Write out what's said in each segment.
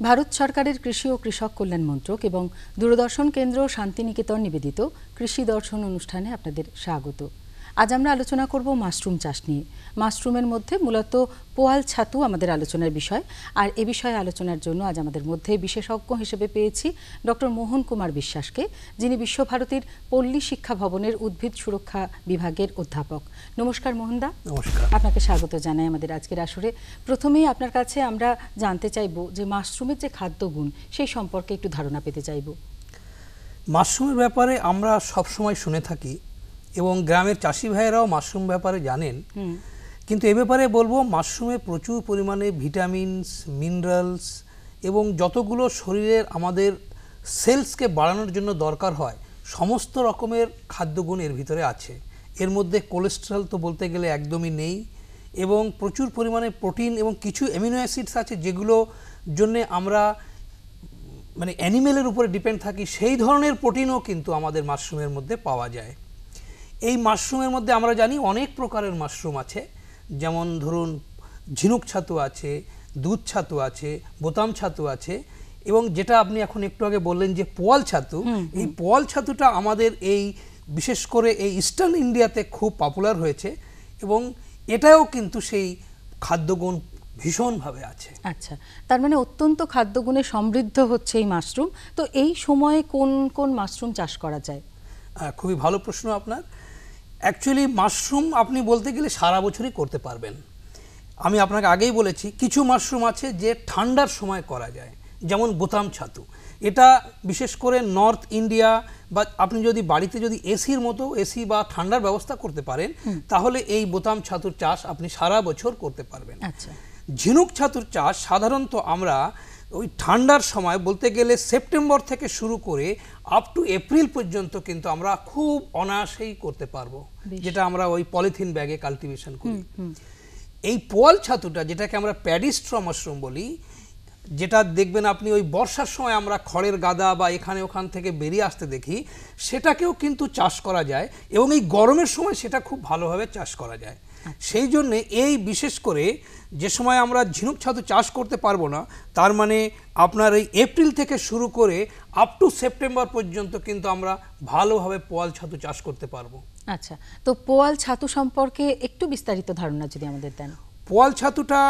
ভারত সরকারের কৃষি ও কৃষক কল্যাণ মন্ত্রক এবং দূরদর্শন কেন্দ্র শান্তিনিকেতন নিবেদিত কৃষি দর্শন অনুষ্ঠানে আপনাদের স্বাগত। আজ আমরা আলোচনা করব মাশরুম চাষ নিয়ে। মাশরুমের মধ্যে মূলত পোয়াল ছাতু আমাদের আলোচনার বিষয়। আর এ বিষয়ে আলোচনার জন্য আজ আমাদের মধ্যে বিশেষজ্ঞ হিসেবে পেয়েছি ডক্টর মোহন কুমার বিশ্বাসকে, যিনি বিশ্বভারতীর পল্লী শিক্ষা ভবনের উদ্ভিদ সুরক্ষা বিভাগের অধ্যাপক। নমস্কার মোহনদা। নমস্কার। আপনাকে স্বাগত জানাই আমাদের আজকের আসরে। প্রথমেই আপনার কাছে আমরা জানতে চাইব যে মাশরুমের যে খাদ্যগুণ সেই সম্পর্কে একটু ধারণা পেতে চাইব। মাশরুমের ব্যাপারে আমরা সবসময় শুনে থাকি এবং গ্রামের চাষি ভাইয়েরাও মাশরুম ব্যাপারে জানেন, কিন্তু এ ব্যাপারে বলবো মাশরুমে প্রচুর পরিমাণে ভিটামিনস, মিনারেলস এবং যতগুলো শরীরের আমাদের সেলসকে বাড়ানোর জন্য দরকার হয় সমস্ত রকমের খাদ্যগুণ এর ভিতরে আছে। এর মধ্যে কোলেস্টেরল তো বলতে গেলে একদমই নেই এবং প্রচুর পরিমাণে প্রোটিন এবং কিছু অ্যামিনো অ্যাসিডস আছে যেগুলো জন্যে আমরা মানে অ্যানিমেলের উপরে ডিপেন্ড থাকি, সেই ধরনের প্রোটিনও কিন্তু আমাদের মাশরুমের মধ্যে পাওয়া যায়। এই মাশরুমের মধ্যে আমরা জানি অনেক প্রকারের মাশরুম আছে, যেমন ধরুন ঝিনুক ছাতু আছে, দুধ ছাতু আছে, বোতাম ছাতু আছে এবং যেটা আপনি এখন একটু আগে বললেন যে পোয়াল ছাতু, এই পোয়াল ছাতুটা আমাদের এই বিশেষ করে এই ইস্টার্ন ইন্ডিয়াতে খুব পপুলার হয়েছে এবং এটাও কিন্তু সেই খাদ্যগুণ ভীষণভাবে আছে। আচ্ছা, তার মানে অত্যন্ত খাদ্যগুণে সমৃদ্ধ হচ্ছে এই মাশরুম। তো এই সময়ে কোন কোন মাশরুম চাষ করা যায়? খুবই ভালো প্রশ্ন আপনার। অ্যাকচুয়ালি মাশরুম আপনি বলতে গেলে সারা বছরই করতে পারবেন। আমি আপনাকে আগেই বলেছি কিছু মাশরুম আছে যে ঠান্ডার সময় করা যায়, যেমন বোতাম ছাতু। এটা বিশেষ করে নর্থ ইন্ডিয়া বা আপনি যদি বাড়িতে যদি এসির মতো এসি বা ঠান্ডার ব্যবস্থা করতে পারেন তাহলে এই বোতাম ছাতুর চাষ আপনি সারা বছর করতে পারবেন। আচ্ছা, ঝিনুক ছাতুর চাষ সাধারণত আমরা ওই ঠান্ডার সময় বলতে গেলে সেপ্টেম্বর থেকে শুরু করে আপ টু এপ্রিল পর্যন্ত কিন্তু আমরা খুব অনায়াসেই করতে পারবো, যেটা আমরা ওই পলিথিন ব্যাগে কাল্টিভেশন করি। এই পোয়াল ছাতুটা যেটাকে আমরা প্যাডি স্ট্র মাশরুম বলি, যেটা দেখবেন আপনি ওই বর্ষার সময় আমরা খড়ের গাদা বা এখানে ওখান থেকে বেরিয়ে আসতে দেখি, সেটাকেও কিন্তু চাষ করা যায় এবং এই গরমের সময় সেটা খুব ভালোভাবে চাষ করা যায়। সেই জন্যে এই বিশেষ করে যে সময় আমরা ঝিনুক ছাতু চাষ করতে পারবো না, তার মানে আপনার এই এপ্রিল থেকে শুরু করে আপ টু সেপ্টেম্বর পর্যন্ত কিন্তু আমরা ভালোভাবে পোয়াল ছাতু চাষ করতে পারবো। আচ্ছা, তো পোয়াল ছাতু সম্পর্কে একটু বিস্তারিত ধারণা যদি আমাদের দেন। পোয়াল ছাতুটা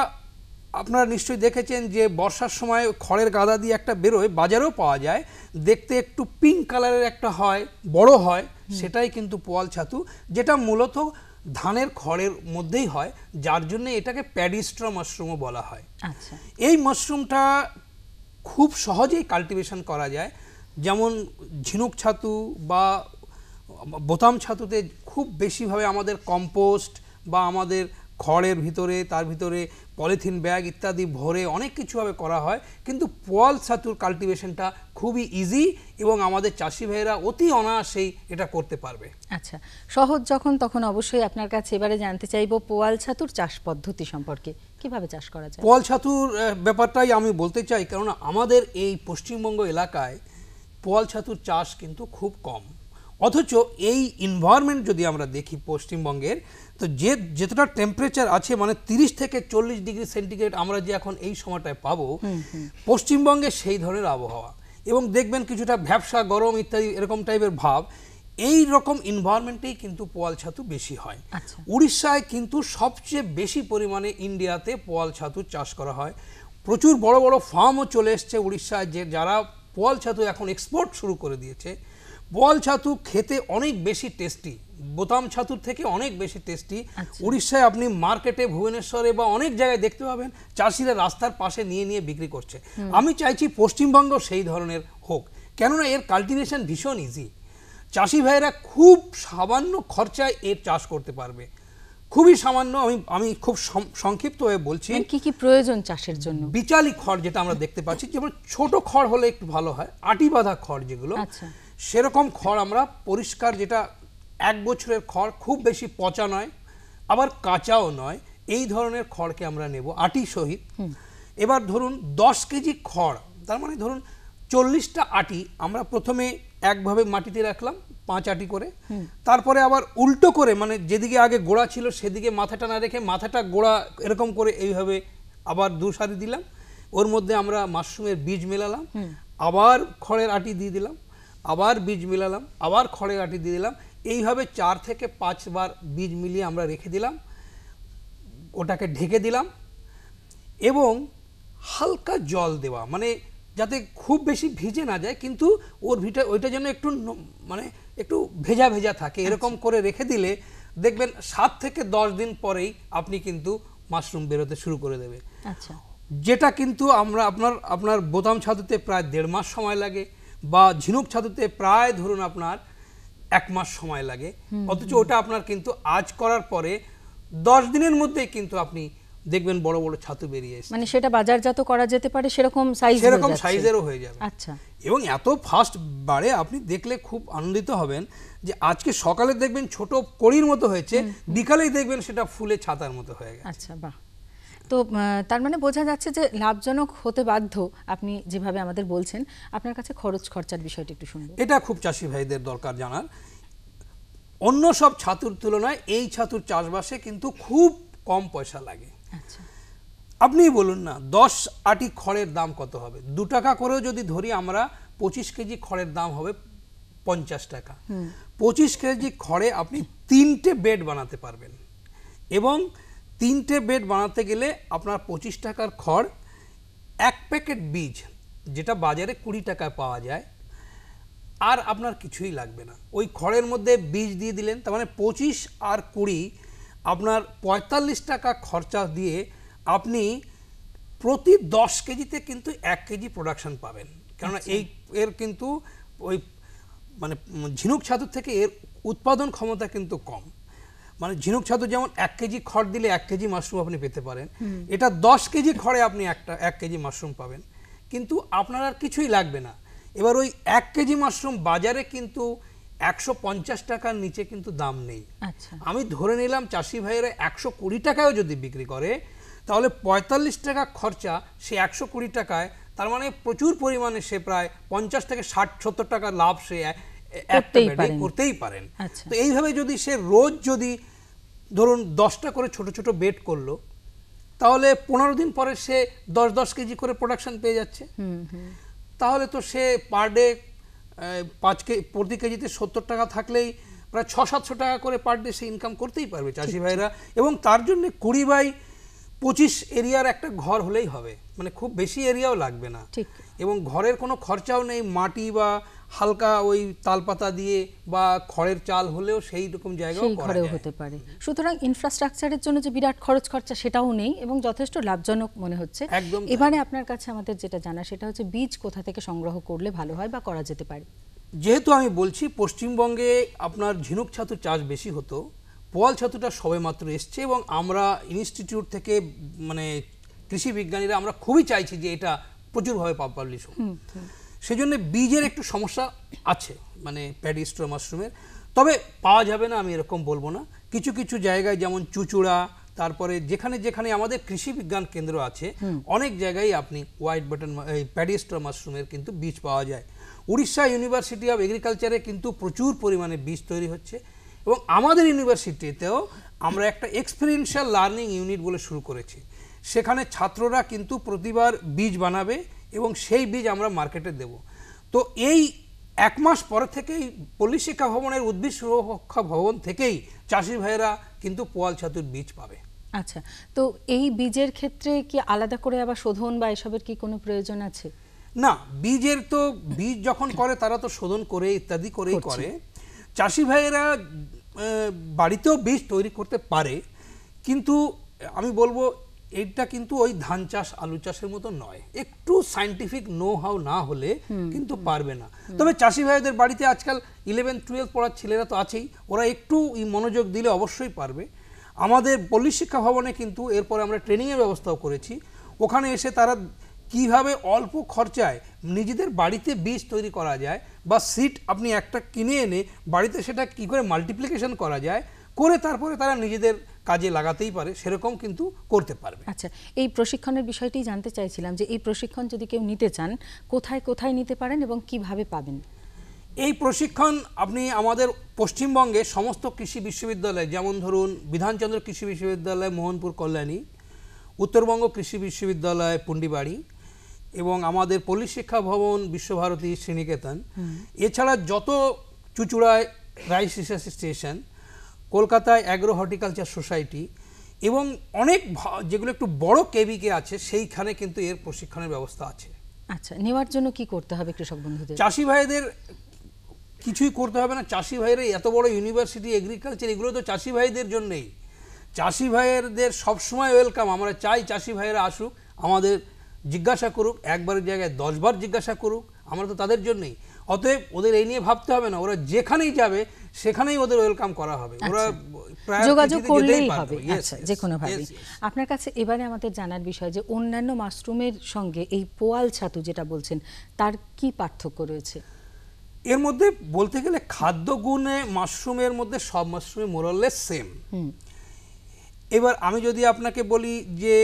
আপনারা নিশ্চয়ই দেখেছেন যে বর্ষার সময় খড়ের গাদা দিয়ে একটা বেরোয়, বাজারেও পাওয়া যায়, দেখতে একটু পিঙ্ক কালারের একটা হয়, বড় হয়, সেটাই কিন্তু পোয়াল ছাতু, যেটা মূলত ধানের খড়ের মধ্যেই হয়, যার জন্য এটাকে প্যাডি স্ট্র মাশরুমও বলা হয়। আচ্ছা, এই মাশরুমটা খুব সহজেই কাল্টিভেশন করা যায়, যেমন ঝিনুক ছাতু বা বোতাম ছাতুতে খুব বেশিভাবে আমাদের কম্পোস্ট বা আমাদের খড়ের ভিতরে তার ভিতরে পলিথিন ব্যাগ ইত্যাদি ভরে অনেক কিছুভাবে করা হয়, কিন্তু পোয়াল ছাতুর কাল্টিভেশনটা খুবই ইজি এবং আমাদের চাষি ভাইয়েরা অতি অনায়াসেই এটা করতে পারবে। আচ্ছা, সহজ যখন তখন অবশ্যই আপনার কাছে এবারে জানতে চাইব পোয়াল ছাতুর চাষ পদ্ধতি সম্পর্কে, কিভাবে চাষ করা যায়? পোয়াল ছাতুর ব্যাপারটাই আমি বলতে চাই, কারণ আমাদের এই পশ্চিমবঙ্গ এলাকায় পোয়াল ছাতুর চাষ কিন্তু খুব কম, অথচ এই এনভায়রনমেন্ট যদি আমরা দেখি পশ্চিমবঙ্গের, তো যেতটা টেম্পারেচার আছে মানে 30 থেকে 40 ডিগ্রি সেন্টিগ্রেড আমরা যে এখন এই সময়টায় পাবো পশ্চিমবঙ্গে, সেই ধরনের আবহাওয়া এবং দেখবেন কিছুটা ভ্যাপসা গরম ইত্যাদি এরকম টাইপের ভাব, এই রকম এনভায়রনমেন্টেই কিন্তু পোয়াল ছাতু বেশি হয়। উড়িষ্যায় কিন্তু সবচেয়ে বেশি পরিমাণে ইন্ডিয়াতে পোয়াল ছাতু চাষ করা হয়। প্রচুর বড় বড় ফার্মও চলে এসছে উড়িষ্যায়, যে যারা পোয়াল ছাতু এখন এক্সপোর্ট শুরু করে দিয়েছে। পোয়াল ছাতু খেতে অনেক বেশি টেস্টি, বোতাম ছাতুর থেকে অনেক বেশি টেস্টি। উড়িষ্যায় আপনি মার্কেটে, ভুবনেশ্বরে বা অনেক জায়গায় দেখতে পাবেন চাষিরা রাস্তার পাশে নিয়ে নিয়ে বিক্রি করছে। আমি চাইছি পশ্চিমবঙ্গ সেই ধরনের হোক, কেননা এর কাল্টিভেশন ভীষণ ইজি। চাষি ভাইয়েরা খুব সামান্য খরচায় এর চাষ করতে পারবে, খুবই সামান্য। আমি খুব সংক্ষিপ্ত হয়ে বলছি কি কি প্রয়োজন চাষের জন্য। বিচালি খড় যেটা আমরা দেখতে পাচ্ছি, যেমন ছোট খড় হলে একটু ভালো হয়, আটি বাঁধা খড় যেগুলো, সেরকম খড় আমরা পরিষ্কার, যেটা 1 বছরের খড়, খুব বেশি পচা নয় আবার কাঁচাও নয়, এই ধরনের খড়কে আমরা নেব আটি সহিত। এবার ধরুন 10 কেজি খড়, তার মানে ধরুন 40টা আটি আমরা প্রথমে একভাবে মাটিতে রাখলাম 5 আটি করে, তারপরে আবার উল্টো করে, মানে যেদিকে আগে গোড়া ছিল সেদিকে মাথাটা না রেখে মাথাটা গোড়া এরকম করে এইভাবে আবার 2 সারি দিলাম, ওর মধ্যে আমরা মাশরুমের বীজ মেলালাম, আবার খড়ের আটি দিয়ে দিলাম, আবার বীজ মেলালাম, আবার খড়ের আটি দিয়ে দিলাম। এইভাবে 4 থেকে 5 বার বীজ মিলিয়ে আমরা রেখে দিলাম, ওটাকে ঢেকে দিলাম এবং হালকা জল দেওয়া, মানে যাতে খুব বেশি ভিজে না যায়, কিন্তু ওইটা যেন একটু মানে একটু ভেজা ভেজা থাকে, এরকম করে রেখে দিলে দেখবেন 7 থেকে 10 দিন পরেই আপনি কিন্তু মাশরুম বেরোতে শুরু করে দেবে। আচ্ছা, যেটা কিন্তু আমরা আপনার বোতাম ছাতুতে প্রায় 1.5 মাস সময় লাগে, বা ঝিনুক ছাতুতে প্রায় ধরুন আপনার 1 মাস সময় লাগে, অথচ ওটা আপনার কিন্তু আজ করার পরে 10 দিনের মধ্যেই কিন্তু আপনি দেখবেন বড় বড় ছাতু বেরিয়ে এসেছে। মানে সেটা বাজারজাত করা যেতে পারে সেরকম সাইজেরও হয়ে যাবে। আচ্ছা, এবং এত ফাস্ট বাড়ে, আপনি দেখলে খুব আনন্দিত হবেন যে আজকে সকালে দেখবেন ছোট কড়ির মতো হয়েছে, বিকালেই দেখবেন সেটা ফুলে ছাতার মতো হয়ে গেছে। আচ্ছা, বাহ। তো তার মানে বোঝা যাচ্ছে যে লাভজনক হতে বাধ্য, আপনি যেভাবে আমাদের বলছেন। আপনার কাছে খরচ খরচার বিষয়টি একটু শুনবো। এটা খুব চাষি ভাইদের দরকার জানার। অন্য সব ছাতুর তুলনায় এই ছাতুর চাষবাসে কিন্তু খুব কম পয়সা লাগে। আচ্ছা, আপনি বলুন না 10 আটি খড়ের দাম কত হবে? 2 টাকা করেও যদি ধরি আমরা, 25 কেজি খড়ের দাম হবে 50 টাকা। 25 কেজি খড়ে আপনি 3টে বেড বানাতে পারবেন, এবং 3টে বেড বানাতে গেলে আপনার 25 টাকার খড়, 1 প্যাকেট বীজ যেটা বাজারে 20 টাকায় পাওয়া যায়, আর আপনার কিছুই লাগবে না। ওই খড়ের মধ্যে বীজ দিয়ে দিলেন, তার মানে 25 আর 20 আপনার 45 টাকা খরচা দিয়ে আপনি প্রতি 10 কেজিতে কিন্তু 1 কেজি প্রোডাকশন পাবেন। কেননা এর কিন্তু ওই মানে ঝিনুক ছাতুর থেকে এর উৎপাদন ক্ষমতা কিন্তু কম। মানে ঝিনুক ছাতু যেমন 1 কেজি খড় দিলে 1 কেজি মাশরুম আপনি পেতে পারেন, এটা 10 কেজি খড়ে আপনি 1 কেজি মাশরুম পাবেন, কিন্তু আপনার আর কিছুই লাগবে না। এবার ওই 1 কেজি মাশরুম বাজারে কিন্তু 150 টাকার নিচে কিন্তু দাম নেই। আচ্ছা, আমি ধরে নিলাম চাষি ভাইয়েরা 120 টাকায়ও যদি বিক্রি করে, তাহলে 45 টাকা খরচা, সে 120 টাকায়, তার মানে প্রচুর পরিমাণে সে প্রায় 50 থেকে 60-70 টাকা লাভ সে করতেই পারেন। তো এইভাবে যদি সে রোজ যদি ধরুন 10টা করে ছোট ছোট বেড করলো, তাহলে 15 দিন পরে সে 10 কেজি করে প্রোডাকশন পেয়ে যাচ্ছে। তাহলে তো সে পার ডে প্রতি কেজিতে 70 টাকা থাকলেই প্রায় 600-700 টাকা করে পার ডে সে ইনকাম করতেই পারবে চাষি ভাইরা। এবং তার জন্য 20/25 এরিয়ার একটা ঘর হলেই হবে, মানে খুব বেশি এরিয়াও লাগবে না, এবং ঘরের কোনো খরচাও নেই। মাটি বা হালকা ওই তালপাতা দিয়ে বা খড়ের চাল হলেও সেই রকম জায়গাও হতে পারে। সুতরাং ইনফ্রাস্ট্রাকচারের জন্য যে বিরাট খরচ খরচা সেটাও নেই, এবং যথেষ্ট লাভজনক মনে হচ্ছে। এবারে আপনার কাছে আমাদের যেটা জানা সেটা হচ্ছে বীজ কোথা থেকে সংগ্রহ করলে ভালো হয় বা করা যেতে পারে? যেহেতু আমি বলছি পশ্চিমবঙ্গে আপনার ঝিনুক ছাতুর চাষ বেশি হতো, পোয়াল ছাতুটা সবেমাত্র এসছে, এবং আমরা ইনস্টিটিউট থেকে মানে কৃষি বিজ্ঞানীরা আমরা খুবই চাইছি যে এটা প্রচুরভাবে পাবলিশ হোক। সেজন্য বীজের একটু সমস্যা আছে, মানে প্যাডি স্ট্র মাশরুমের। তবে পাওয়া যাবে না আমি এরকম বলবো না, কিছু কিছু জায়গায় যেমন চুচুড়া, তারপরে যেখানে যেখানে আমাদের কৃষি বিজ্ঞান কেন্দ্র আছে, অনেক জায়গায় আপনি হোয়াইট বাটন প্যাডি স্ট্র মাশরুমের কিন্তু বীজ পাওয়া যায়। উড়িষ্যা ইউনিভার্সিটি অফ এগ্রিকালচারে কিন্তু প্রচুর পরিমাণে বীজ তৈরি হচ্ছে, এবং আমাদের ইউনিভার্সিটিতেও আমরা একটা এক্সপেরিয়েন্সিয়াল লার্নিং ইউনিট বলে শুরু করেছি। সেখানে ছাত্ররা কিন্তু প্রতিবার বীজ বানাবে এবং সেই বীজ আমরা মার্কেটে দেব। তো এই 1 মাস পরে থেকেই পল্লী শিক্ষা ভবনের উদ্ভিদ সুরক্ষা ভবন থেকেই চাষি ভাইয়েরা কিন্তু পোয়াল ছাতুর বীজ পাবে। আচ্ছা, তো এই বীজের ক্ষেত্রে কি আলাদা করে আবার শোধন বা এসবের কি কোনো প্রয়োজন আছে? না, বীজের তো বীজ যখন করে তারা তো শোধন করে ইত্যাদি করেই করে। চাষি ভাইয়েরা বাড়িতেও বীজ তৈরি করতে পারে, কিন্তু আমি বলবো এইটা কিন্তু ওই ধান চাষ আলু চাষের মতো নয়, একটু সায়েন্টিফিক নো হাউ না হলে কিন্তু পারবে না। তবে চাষি ভাইদের বাড়িতে আজকাল 11-12 পড়ার ছেলেরা তো আছেই, ওরা একটু মনোযোগ দিলে অবশ্যই পারবে। আমাদের পল্লী শিক্ষা ভবনে কিন্তু এরপরে আমরা ট্রেনিংয়ের ব্যবস্থাও করেছি, ওখানে এসে তারা কিভাবে অল্প খরচায় নিজেদের বাড়িতে বীজ তৈরি করা যায়, বা সিড আপনি একটা কিনে এনে বাড়িতে সেটা কি করে মাল্টিপ্লিকেশন করা যায় করে তারপরে তারা নিজেদের কাজে লাগাতেই পারে, সেরকম কিন্তু করতে পারবে। আচ্ছা, এই প্রশিক্ষণের বিষয়টি জানতে চাইছিলাম যে এই প্রশিক্ষণ যদি কেউ নিতে চান কোথায় কোথায় নিতে পারেন এবং কিভাবে পাবেন? এই প্রশিক্ষণ আপনি আমাদের পশ্চিমবঙ্গে সমস্ত কৃষি বিশ্ববিদ্যালয়, যেমন ধরুন বিধানচন্দ্র কৃষি বিশ্ববিদ্যালয় মোহনপুর কল্যাণী, উত্তরবঙ্গ কৃষি বিশ্ববিদ্যালয় পুন্ডিবাড়ি, এবং আমাদের পল্লী শিক্ষা ভবন, বিশ্বভারতী, শ্রীনিকেতন, এছাড়া যত চুঁচুড়ায় রাইস রিসার্চ স্টেশন, কলকাতায় অ্যাগ্রো হর্টিকালচার সোসাইটি এবং অনেক যেগুলো একটু বড় কেবিকে আছে সেইখানে কিন্তু এর প্রশিক্ষণের ব্যবস্থা আছে। আচ্ছা, নেওয়ার জন্য কি করতে হবে কৃষক বন্ধুদের? চাষি ভাইদের কিছুই করতে হবে না। চাষি ভাইরা এত বড় ইউনিভার্সিটি, এগ্রিকালচার, এগুলো তো চাষি ভাইদের জন্যই। চাষি ভাইয়েরদের সবসময় ওয়েলকাম। আমরা চাই চাষি ভাইয়েরা আসুক, আমাদের জিজ্ঞাসা করুক, একবারের জায়গায় 10 বার জিজ্ঞাসা করুক, আমরা তো তাদের জন্যই। অতএব ওদের এই নিয়ে ভাবতে হবে না, ওরা যেখানেই যাবে সেখানেই ওদের ওয়েলকাম করা হবে। ওরা যোগাযোগ করলেই হবে। আচ্ছা, যে কোনো ভাবে। আপনার কাছে এবারে আমাদের জানার বিষয় যে অন্যান্য মাশরুমের সঙ্গে এই পোয়াল ছাতু যেটা বলছেন তার কি পার্থক্য রয়েছে? এর মধ্যে বলতে গেলে খাদ্য গুণে মাশরুমের মধ্যে সব মাশরুমে মোরলেস সেম। এবার আমি যদি আপনাকে বলি যে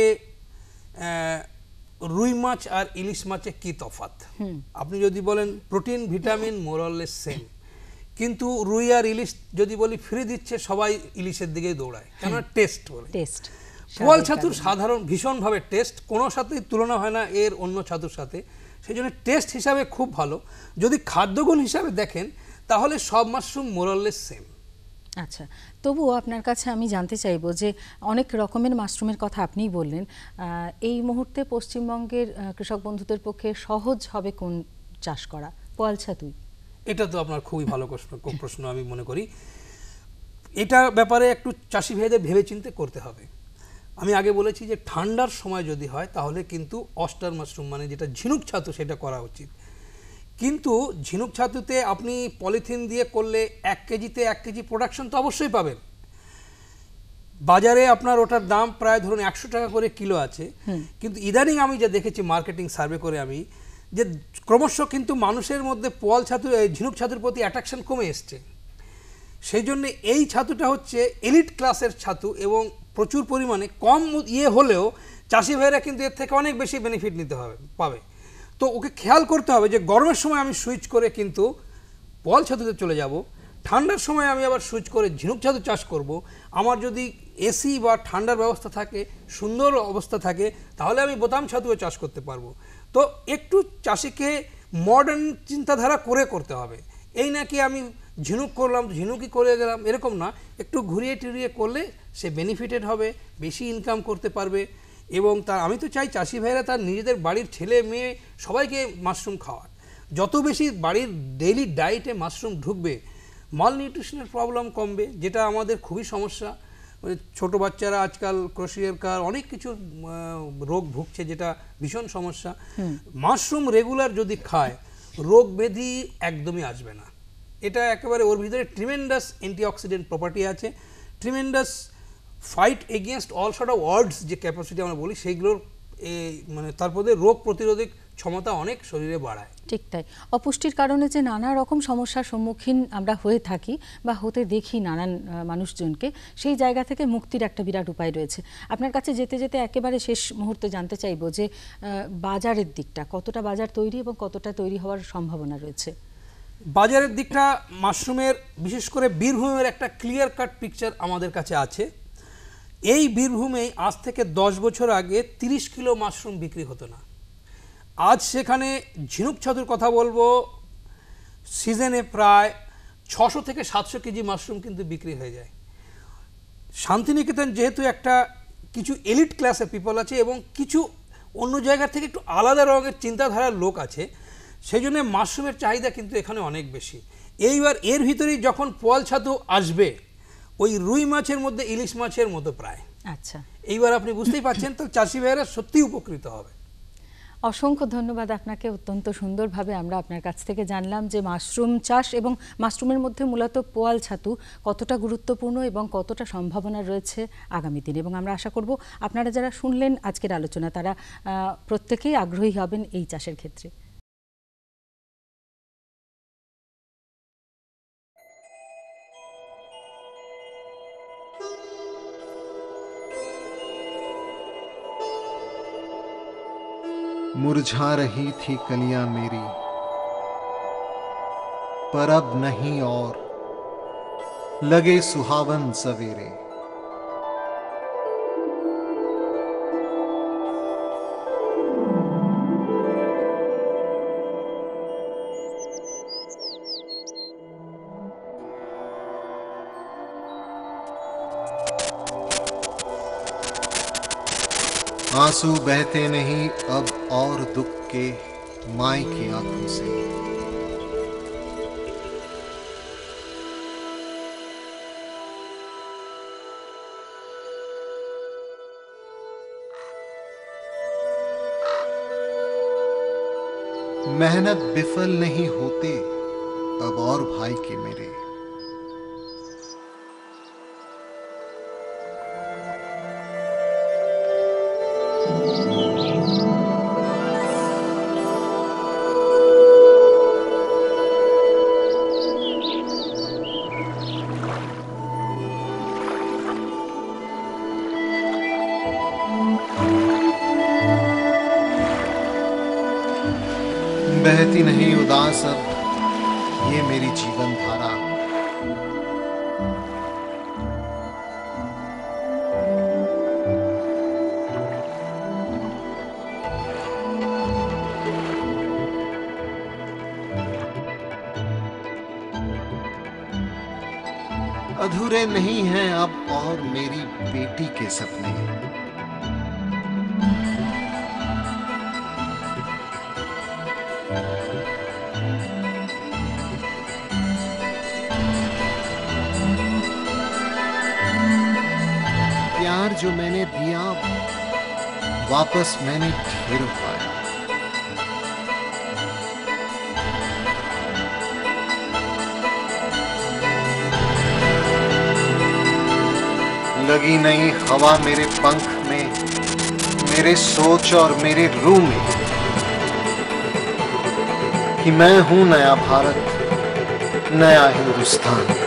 রুই মাছ আর ইলিশ মাছে কি তফাৎ, আপনি যদি বলেন প্রোটিন, ভিটামিন মোরলেস সেম, কিন্তু রুই আর ইলিশ যদি বলি ফ্রি দিচ্ছে, সবাই ইলিশের দিকে দৌড়ায়, কেন? টেস্ট বলে। টেস্ট। পোয়াল ছাতুর সাধারণ ভীষণভাবে টেস্ট, কোনো সাথেই তুলনা হয় না এর অন্য ছাতুর সাথে। সেই জন্য টেস্ট হিসাবে খুব ভালো। যদি খাদ্যগুণ হিসাবে দেখেন তাহলে সব মাশরুম মোরলেস সেম। আচ্ছা, তবুও আপনার কাছে আমি জানতে চাইবো যে অনেক রকমের মাশরুমের কথা আপনিই বললেন, এই মুহূর্তে পশ্চিমবঙ্গের কৃষক বন্ধুদের পক্ষে সহজ হবে কোন চাষ করা? পোয়াল ছাতুই? এটা তো আপনার খুবই ভালো প্রশ্ন আমি মনে করি। এটা ব্যাপারে একটু চাষি ভাইদের ভেবে চিন্তে করতে হবে। আমি আগে বলেছি যে ঠান্ডার সময় যদি হয় তাহলে কিন্তু অস্টার মাশরুম মানে যেটা ঝিনুক ছাতু সেটা করা উচিত। কিন্তু ঝিনুক ছাতুতে আপনি পলিথিন দিয়ে করলে 1 কেজিতে 1 কেজি প্রোডাকশন তো অবশ্যই পাবেন। বাজারে আপনার ওটার দাম প্রায় ধরুন 100 টাকা করে কিলো আছে। কিন্তু ইদানিং আমি যা দেখেছি মার্কেটিং সার্ভে করে আমি, যে ক্রমশ কিন্তু মানুষের মধ্যে পোয়াল ছাতু, ঝিনুক ছাতুর প্রতি অ্যাট্রাকশন কমে এসছে। সেই জন্য এই ছাতুটা হচ্ছে এলিট ক্লাসের ছাতু এবং প্রচুর পরিমাণে কম হলেও চাষি ভাইরা কিন্তু এর থেকে অনেক বেশি বেনিফিট নিতে পাবে। তো ওকে খেয়াল করতে হবে যে গরমের সময় আমি সুইচ করে কিন্তু পোয়াল ছাতুতে চলে যাব, ঠান্ডার সময় আমি আবার সুইচ করে ঝিনুক ছাতু চাষ করব। আমার যদি এসি বা ঠান্ডার ব্যবস্থা থাকে, সুন্দর অবস্থা থাকে, তাহলে আমি বোতাম ছাতুও চাষ করতে পারবো। তো একটু চাষিকে মডার্ন চিন্তাধারা করে করতে হবে। এই নাকি আমি ঝিনুক করলাম, ঝিনুকই করে গেলাম, এরকম না। একটু ঘুরিয়ে টুরিয়ে করলে সে বেনিফিটেড হবে, বেশি ইনকাম করতে পারবে। এবং আমি তো চাই চাষি ভাইরা তার নিজেদের বাড়ির ছেলে মেয়ে সবাইকে মাশরুম খাওয়ার। যত বেশি বাড়ির ডেইলি ডায়েটে মাশরুম ঢুকবে, মাল নিউট্রিশনের প্রবলেম কমবে, যেটা আমাদের খুবই সমস্যা। ছোট বাচ্চারা আজকাল ক্রোশিয়ার অনেক কিছু রোগ ভুগছে, যেটা ভীষণ সমস্যা। মাশরুম রেগুলার যদি খায় রোগ ব্যাধি একদমই আসবে না। এটা একেবারে ওর ভিতরে ট্রিমেন্ডাস অ্যান্টিঅক্সিডেন্ট প্রপার্টি আছে, tremendous fight against all sort of words যে ক্যাপাসিটি আমরা বলি, সেইগুলোর মানে তারপরে রোগ প্রতিরোধক ক্ষমতা অনেক শরীরে বাড়ায়। ঠিক তাই। অপুষ্টির কারণে যে নানা রকম সমস্যার সম্মুখীন আমরা হয়ে থাকি বা হতে দেখি নানান মানুষজনকে, সেই জায়গা থেকে মুক্তির একটা বিরাট উপায় রয়েছে। আপনার কাছে যেতে যেতে একেবারে শেষ মুহূর্তে জানতে চাইবো যে বাজারের দিকটা, কতটা বাজার তৈরি এবং কতটা তৈরি হওয়ার সম্ভাবনা রয়েছে? বাজারের দিকটা মাশরুমের, বিশেষ করে বীরভূমের একটা ক্লিয়ার কাট পিকচার আমাদের কাছে আছে। এই বীরভূমেই আজ থেকে 10 বছর আগে 30 কিলো মাশরুম বিক্রি হতো না। আজ সেখানে ঝিনুক ছাতুর কথা বলবো, সিজনে প্রায় 600 থেকে 700 কেজি মাশরুম কিন্তু বিক্রি হয়ে যায়। শান্তিনিকেতন যেহেতু একটা কিছু এলিট ক্লাসের পিপল আছে এবং কিছু অন্য জায়গা থেকে একটু আলাদা রঙের চিন্তাধারার লোক আছে, সেই জন্য মাশরুমের চাহিদা কিন্তু এখানে অনেক বেশি। এইবার এর ভিতরেই যখন পোয়াল ছাতু আসবে, ওই রুই মাছের মধ্যে ইলিশ মাছের মতো প্রায়। আচ্ছা, এইবার আপনি বুঝতেই পারছেন, তো চাষি ভাইয়েরা সত্যিই উপকৃত হবে। অসংখ্য ধন্যবাদ আপনাকে। অত্যন্ত সুন্দরভাবে আমরা আপনার কাছ থেকে জানলাম যে মাশরুম চাষ এবং মাশরুমের মধ্যে মূলত পোয়াল ছাতু কতটা গুরুত্বপূর্ণ এবং কতটা সম্ভাবনা রয়েছে আগামী দিনে। এবং আমরা আশা করব আপনারা যারা শুনলেন আজকের আলোচনা, তারা প্রত্যেকেই আগ্রহী হবেন এই চাষের ক্ষেত্রে। मुरझा रही थी कलियां मेरी, पर अब नहीं और लगे सुहावन सवेरे। आंसू बहते नहीं अब और दुख के माई की आंखों से। मेहनत विफल नहीं होते अब और भाई के मेरे। बहती नहीं उदास अब ये मेरी जीवन धारा। अधूरे नहीं हैं अब और मेरी बेटी के सपने। प्यार जो मैंने दिया वापस मैंने ढेर पाया। लगी नहीं हवा मेरे पंख में, मेरे सोच और मेरे रूह में कि मैं हूं नया भारत, नया हिंदुस्तान।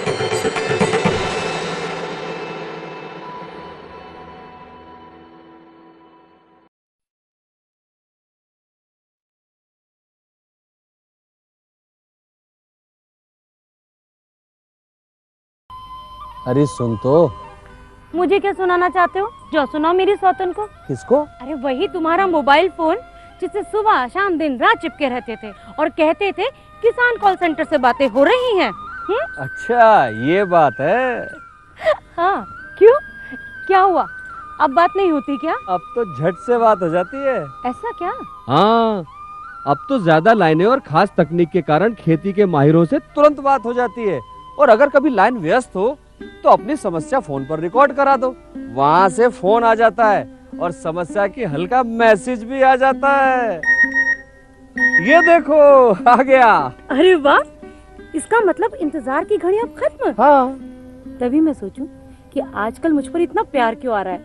अरे सुन तो। मुझे क्या सुनाना चाहते हो? जो सुनाओ मेरी सौतन को। किसको? अरे वही तुम्हारा मोबाइल फोन जिससे सुबह शाम दिन रात चिपके रहते थे और कहते थे किसान कॉल सेंटर से बातें हो रही हैं। अच्छा ये बात है। हाँ क्यों, क्या हुआ? अब बात नहीं होती क्या? अब तो झट से बात हो जाती है। ऐसा क्या? हाँ अब तो ज्यादा लाइनें और खास तकनीक के कारण खेती के माहिरों से तुरंत बात हो जाती है। और अगर कभी लाइन व्यस्त हो तो अपनी समस्या फोन पर रिकॉर्ड करा दो, वहाँ से फोन आ जाता है और समस्या की हल का मैसेज भी आ जाता है। ये देखो आ गया। अरे वाह, इसका मतलब इंतजार की घड़ी अब खत्म। हाँ तभी मैं सोचूं कि आजकल मुझ पर इतना प्यार क्यों आ रहा है।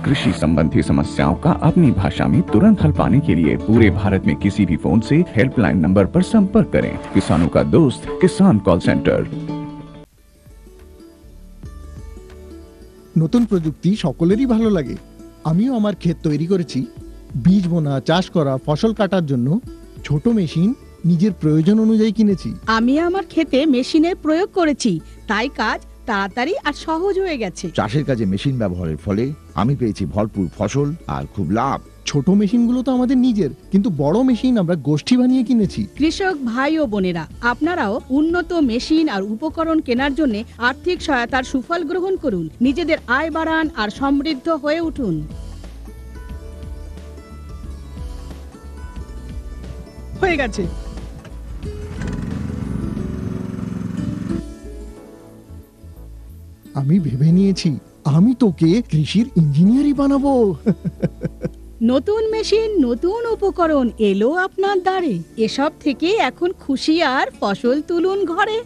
कृषि संबंधी समस्याओं का अपनी भाषा में तुरंत हल पाने के लिए पूरे भारत में किसी भी फोन से हेल्पलाइन नंबर पर संपर्क करें। किसानों का दोस्त किसान कॉल सेंटर। নতুন প্রযুক্তি সকলেরই ভালো লাগে। আমিও আমার ক্ষেত তৈরি করেছি। বীজ বোনা, চাষ করা, ফসল কাটার জন্য ছোট মেশিন নিজের প্রয়োজন অনুযায়ী কিনেছি। আমি আমার ক্ষেতে মেশিনের প্রয়োগ করেছি, তাই কাজ তাড়াতাড়ি আর সহজ হয়ে গেছে। চাষের কাজে মেশিন ব্যবহারের ফলে আমি পেয়েছি ভরপুর ফসল আর খুব লাভ। ছোট মেশিনগুলো তো আমাদের নিজের, কিন্তু বড় মেশিন আমরা গোষ্ঠী বানিয়ে কিনেছি। কৃষক ভাই ও বোনেরা, আপনারাও উন্নত মেশিন আর উপকরণ কেনার জন্য আর্থিক সহায়তার সুফল গ্রহণ করুন। নিজেদের আয় বাড়ান আর সমৃদ্ধ হয়ে উঠুন। হয়ে গেছে। আমি ভেবে নিয়েছি আমি তোকে কৃষির ইঞ্জিনিয়ারই বানাবো। নতুন মেশিন, নতুন উপকরণ এলো আপনার দ্বারে। এসব থেকে এখন খুশি আর ফসল তুলুন ঘরে।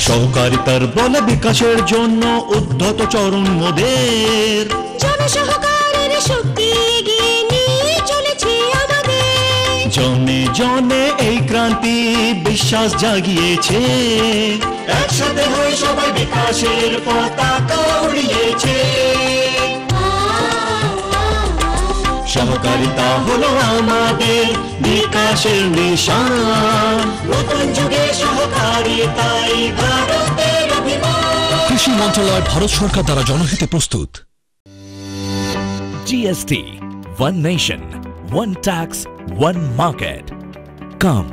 সহকারিতার বলে বিকাশের জন্য উদ্ধত চরণ মোদের। জনসহকারের শক্তি এগিয়ে নিয়ে চলেছে আমাদের। জনে জনে এই ক্রান্তি বিশ্বাস জাগিয়েছে। একসাথে হয়ে সবাই বিকাশের পতাকা উড়িয়েছে। সহকারিতা হলো আমাদের বিকাশের নিশান। নতুন যুগে সহকারিতাই ভারতের অভিমান। কৃষি মন্ত্রণালয় ভারত সরকার দ্বারা জনহিতে প্রস্তুত। GST, one nation, one tax, one market. Come,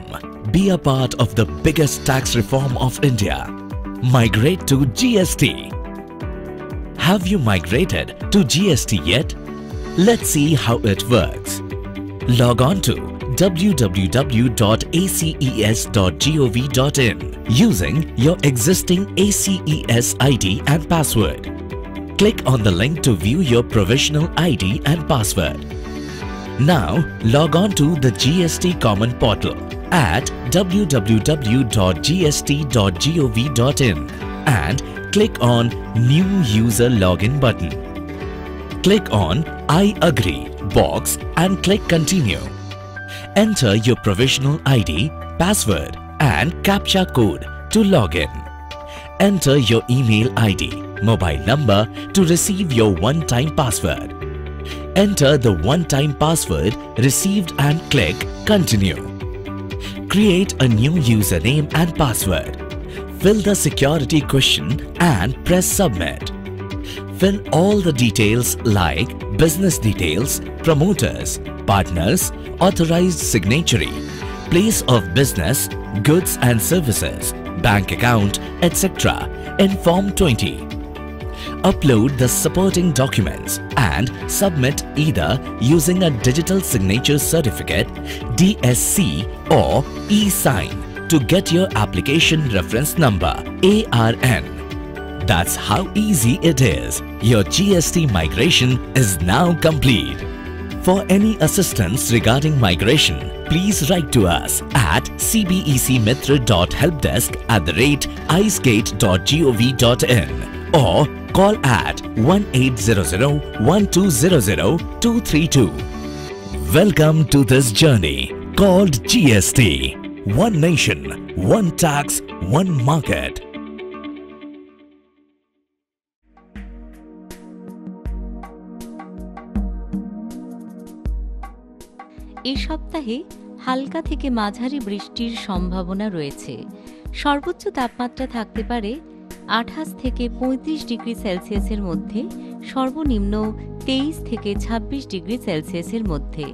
be a part of the biggest tax reform of India. Migrate to GST. Have you migrated to GST yet? Let's see how it works. Log on to www.aces.gov.in using your existing ACES ID and password. Click on the link to view your provisional ID and password. Now log on to the GST Common Portal at www.gst.gov.in and click on New User Login button. Click on I agree box and click Continue. Enter your provisional ID, password and CAPTCHA code to log in. Enter your email ID, mobile number to receive your one-time password. Enter the one-time password received and click Continue. Create a new username and password. Fill the security question and press Submit. Fill all the details like business details, promoters, partners, authorized signatory, place of business, goods and services, bank account, etc. in Form 20. Upload the supporting documents and submit either using a digital signature certificate, DSC or e-sign to get your application reference number, ARN. That's how easy it is. Your GST migration is now complete. For any assistance regarding migration, please write to us at cbecmitra.helpdesk@icegate.gov.in or call at 1800-1200-232. Welcome to this journey called GST. One nation, one tax, one market. এই সপ্তাহে হালকা থেকে মাঝারি বৃষ্টির সম্ভাবনা রয়েছে। সর্বোচ্চ তাপমাত্রা থাকতে পারে 28 থেকে 35 ডিগ্রি সেলসিয়াসের মধ্যে, সর্বনিম্ন 23 থেকে 26 ডিগ্রি সেলসিয়াসের মধ্যে।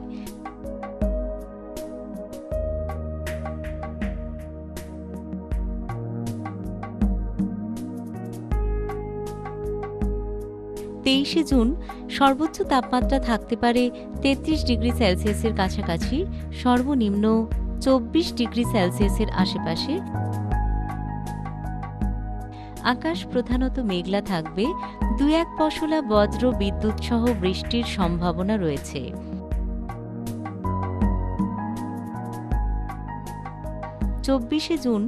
জুন সর্বোচ্চ তাপমাত্রা থাকতে পারে 33 ডিগ্রি সেলসিয়াসের কাছাকাছি, সর্বনিম্ন 24 ডিগ্রি সেলসিয়াসের আশেপাশে। আকাশ প্রধানত মেঘলা থাকবে, 2-1 পশলা বজ্র বিদ্যুৎ সহ বৃষ্টির সম্ভাবনা রয়েছে। 24 জুন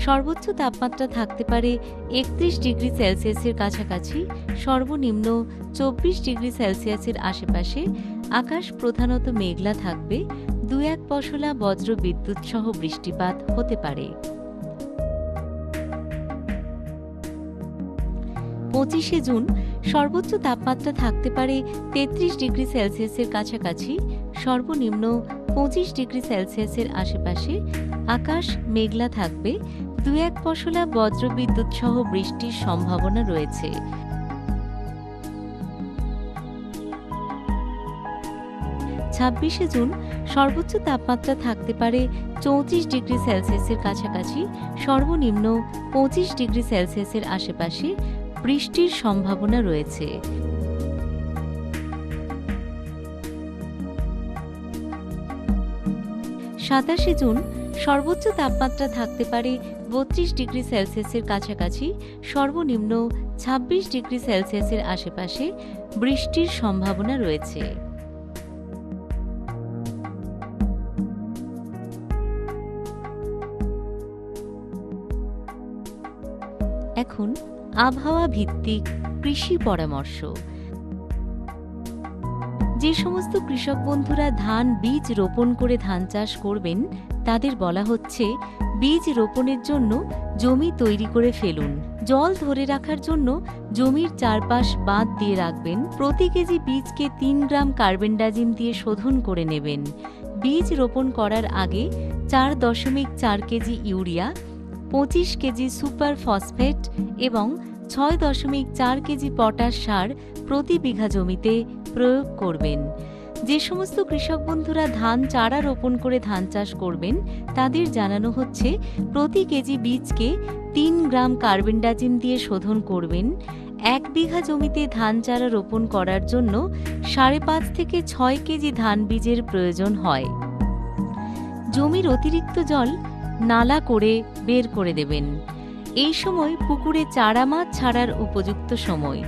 সর্বোচ্চ তাপমাত্রা থাকতে পারে 31 ডিগ্রি সেলসিয়াসের কাছাকাছি, সর্বনিম্ন 24 ডিগ্রি সেলসিয়াসের আশেপাশে। আকাশ প্রধানত মেঘলা থাকবে, 2-1 পশলা বজ্র বিদ্যুৎ সহ বৃষ্টিপাত হতে পারে। 25 জুন সর্বোচ্চ তাপমাত্রা থাকতে পারে 33 ডিগ্রি সেলসিয়াসের কাছাকাছি, সর্বনিম্ন 25 ডিগ্রি সেলসিয়াসের আশেপাশে। আকাশ মেঘলা থাকবে, 2-1 পশলা বজ্রবিদ্যুৎ সহ বৃষ্টির সম্ভাবনা রয়েছে। 26 জুন সর্বোচ্চ তাপমাত্রা থাকতে পারে 34 ডিগ্রি সেলসিয়াসের কাছাকাছি, সর্বনিম্ন 25 ডিগ্রি সেলসিয়াসের আশেপাশে। বৃষ্টির সম্ভাবনা রয়েছে। 27 জুন সর্বোচ্চ তাপমাত্রা থাকতে পারে 32 ডিগ্রি সেলসিয়াসের কাছাকাছি, সর্বনিম্ন 26 ডিগ্রি সেলসিয়াসের আশেপাশে। বৃষ্টির সম্ভাবনা রয়েছে। এখন আবহাওয়া ভিত্তিক কৃষি পরামর্শ। যে সমস্ত কৃষক বন্ধুরা ধান বীজ রোপণ করে ধান চাষ করবেন তাদের বলা হচ্ছে বীজ রোপণের জন্য জমি তৈরি করে ফেলুন। জল ধরে রাখার জন্য জমির চারপাশ বাঁধ দিয়ে রাখবেন। প্রতি কেজি বীজকে 3 গ্রাম কার্বেন্ডাজিম দিয়ে শোধন করে নেবেন। বীজ রোপণ করার আগে 4.4 KG urea, 25 KG super phosphate এবং 6.4 কেজি পটাশ সার প্রতি বিঘা জমিতে প্রয়োগ করবেন। যে সমস্ত কৃষক বন্ধুরা ধান চারা রোপণ করে ধান চাষ করবেন তাদের জানানো হচ্ছে প্রতি কেজি বীজকে 3 গ্রাম কার্বেন্ডাজিম দিয়ে শোধন করবেন। 1 বিঘা জমিতে ধান চারা রোপণ করার জন্য 5.5 থেকে 6 কেজি ধান বীজের প্রয়োজন হয়। জমির অতিরিক্ত জল নালা করে বের করে দেবেন। এই সময় পুকুরে চারা মাছ ছাড়ার উপযুক্ত সময়।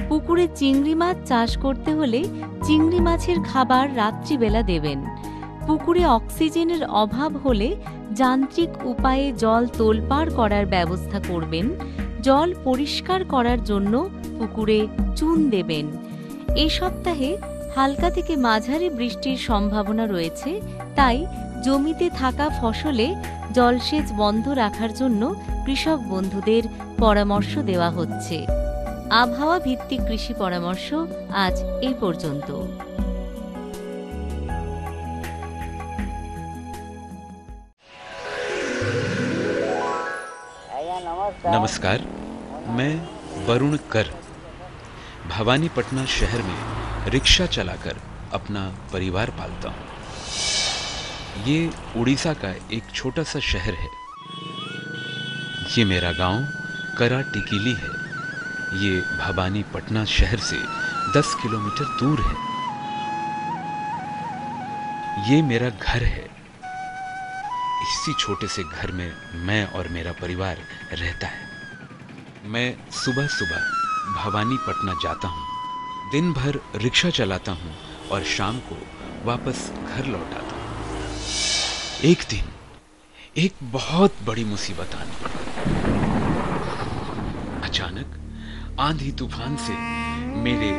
পুকুরে চিংড়ি মাছ চাষ করতে হলে চিংড়ি মাছের খাবার রাত্রিবেলা দেবেন। পুকুরে অক্সিজেনের অভাব হলে যান্ত্রিক উপায়ে জল তোলপাড় করার ব্যবস্থা করবেন। জল পরিষ্কার করার জন্য পুকুরে চুন দেবেন। এই সপ্তাহে হালকা থেকে মাঝারি বৃষ্টির সম্ভাবনা রয়েছে, তাই জমিতে থাকা ফসলে জলসেচ বন্ধ রাখার জন্য কৃষক বন্ধুদের পরামর্শ দেওয়া হচ্ছে। আবহাওয়া ভিত্তিক কৃষি পরামর্শ আজ এই পর্যন্ত। नमस्कार, मैं वरुण कर भवानीपटना शहर में रिक्शा चलाकर अपना परिवार पालता हूँ। ये उड़ीसा का एक छोटा सा शहर है। ये मेरा गांव करा टिकिली है। ये भवानीपटना शहर से 10 किलोमीटर दूर है। ये मेरा घर है। इसी छोटे से घर में मैं और मेरा परिवार रहता है। मैं सुबह सुबह भवानीपटना जाता हूँ, दिन भर रिक्शा चलाता हूँ और शाम को वापस घर लौट आता हूँ। एक दिन एक बहुत बड़ी मुसीबत आनी पड़ी। अचानक आंधी तूफान से मेरे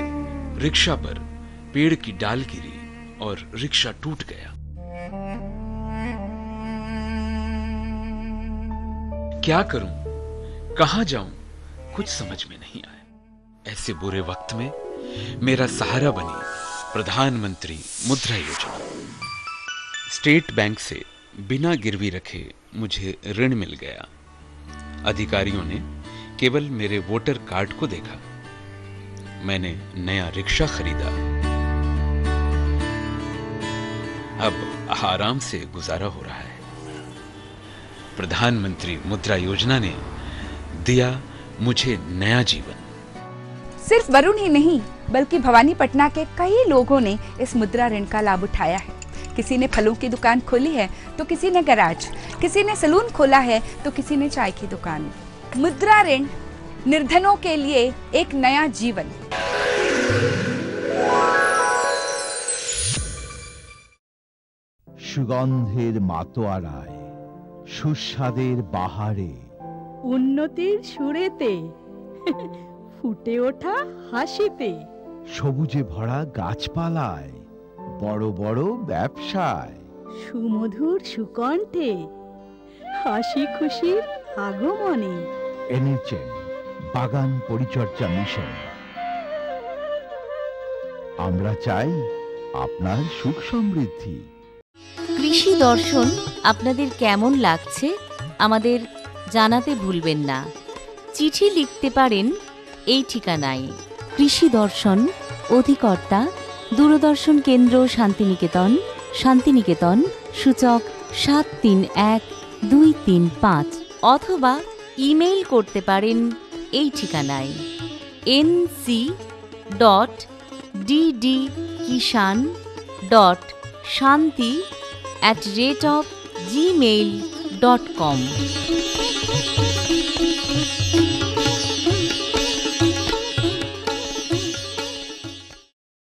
रिक्शा पर पेड़ की डाल गिरी और रिक्शा टूट गया। क्या करूं, कहां जाऊं, कुछ समझ में नहीं आया। ऐसे बुरे वक्त में मेरा सहारा बनी प्रधानमंत्री मुद्रा योजना। स्टेट बैंक से बिना गिरवी रखे मुझे ऋण मिल गया। अधिकारियों ने केवल मेरे वोटर कार्ड को देखा। मैंने नया रिक्शा खरीदा। अब आराम से गुजारा हो रहा है। प्रधानमंत्री मुद्रा योजना ने दिया मुझे नया जीवन। सिर्फ वरुण ही नहीं, बल्कि भवानीपटना के कई लोगों ने इस मुद्रा ऋण का लाभ उठाया है। किसी ने फलों की दुकान खोली है, तो किसी ने गैराज, किसी ने सैलून खोला है, तो किसी ने चाय की दुकान। मुद्रा ऋण निर्धनों के लिए एक नया जीवन। সুগন্ধের মাতোয়ারায়, সুস্বাদের বাহারে, উন্নতির সুরেতে, ফুটে ওঠা হাসিতে, সবুজে ভরা গাছপালায়, বড় বড় ব্যবসায়, সুমধুর সুকণ্ঠে, হাসি খুশির আগমনে। NHM বাগান পরিচর্যা মিশন। আমরা চাই আপনার সুখ সমৃদ্ধি। কৃষি দর্শন আপনাদের কেমন লাগছে আমাদের জানাতে ভুলবেন না। চিঠি লিখতে পারেন এই ঠিকানায়। কৃষি দর্শন, অধিকর্তা দূরদর্শন কেন্দ্র, শান্তিনিকেতন, শান্তিনিকেতন, সূচক 731235, অথবা ইমেইল করতে পারেন এই ঠিকানায় nc.ddkishan.shanti@gmail.com।